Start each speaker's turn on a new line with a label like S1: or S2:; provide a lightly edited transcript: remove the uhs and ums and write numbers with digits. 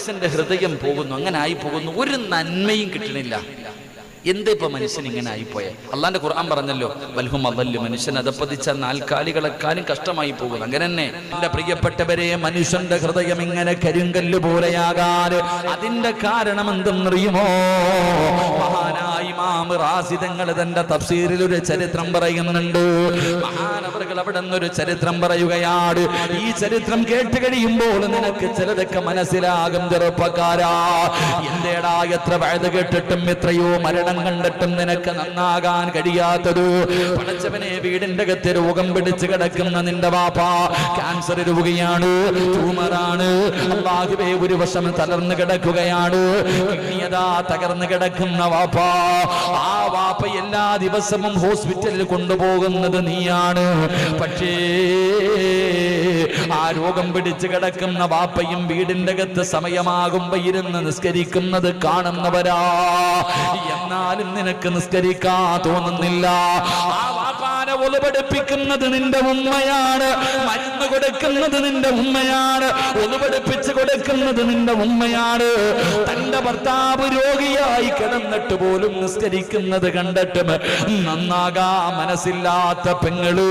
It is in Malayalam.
S1: മനുഷ്യന്റെ ഹൃദയം പോകുന്നു, അങ്ങനെ ആയി പോകുന്നു, ഒരു നന്മയും കിട്ടണില്ല. എന്താ ഇപ്പൊ മനുഷ്യൻ ഇങ്ങനെ ആയിപ്പോയെ? അള്ളാന്റെ ഖുർആൻ പറഞ്ഞല്ലോ, വൽഹും അദല്ല്, മനുഷ്യൻ അതപ്പതിച്ച നാൽക്കാലികളെക്കാളും കഷ്ടമായി പോകുന്നു. അങ്ങനെ തന്നെ എന്റെ പ്രിയപ്പെട്ടവരെ, മനുഷ്യന്റെ ഹൃദയം ഇങ്ങനെ കരിങ്കല്ല് പോലെയാകാൻ അതിന്റെ കാരണം എന്തെന്നറിയുമോ? മഹാനായ ഇമാം റാസി തങ്ങൾ തന്റെ തഫ്സീറിൽ ഒരു ചരിത്രം പറയുന്നുണ്ട്. മഹാനവറുകൾ അവിടെ നിന്നൊരു ചരിത്രം പറയുകയാണ്. ഈ ചരിത്രം കേട്ട് കഴിയുമ്പോൾ നിനക്ക് ചിലതൊക്കെ മനസ്സിലാകും. ചെറുപ്പക്കാരാ, എന്തേടാ എത്ര വഴുത് കേട്ടിട്ടും എത്രയോ മരണം കണ്ടിട്ടും നിനക്ക് നന്നാകാൻ കഴിയാത്തത്? പടച്ചവനെ, വീടിന്റെ അകത്ത് രോഗം പിടിച്ച് കിടക്കുന്ന നിന്റെ വാപ്പ ക്യാൻസർ രോഗിയാണ്, ട്യൂമറാണ്. അല്ലാഹുവേ, ഒരു വശം തളർന്നു കിടക്കുകയാണ്, കിഡ്നിയതാ തകർന്നു കിടക്കുന്ന വാപ്പ. ആ വാപ്പ എല്ലാ ദിവസവും ഹോസ്പിറ്റലിൽ കൊണ്ടുപോകുന്നത് നീയാണ്. പക്ഷേ ആ രോഗം പിടിച്ച് കിടക്കുന്ന വാപ്പയും വീടിന്റെ അകത്ത് സമയമാകുമ്പോ ഇരുന്ന് നിസ്കരിക്കുന്നത് കാണുന്നവരാ. എന്നാലും നിനക്ക് നിസ്കരിക്കാൻ തോന്നുന്നില്ല. ആ വാപ്പാനെ ഒലുപടിപ്പിക്കുന്നത് നിന്റെ ഉമ്മയാണ്, മരുന്ന് കൊടുക്കുന്നത് നിന്റെ ഉമ്മയാണ്, ഒലുപടിപ്പിച്ച് കൊടുക്കുന്നത് നിന്റെ ഉമ്മയാണ്. തന്റെ ഭർത്താവ് രോഗിയായി കിടന്നിട്ട് പോലും നിസ്കരിക്കുന്നത് കണ്ടിട്ടും നന്നാകാ മനസ്സില്ലാത്ത പെങ്ങള്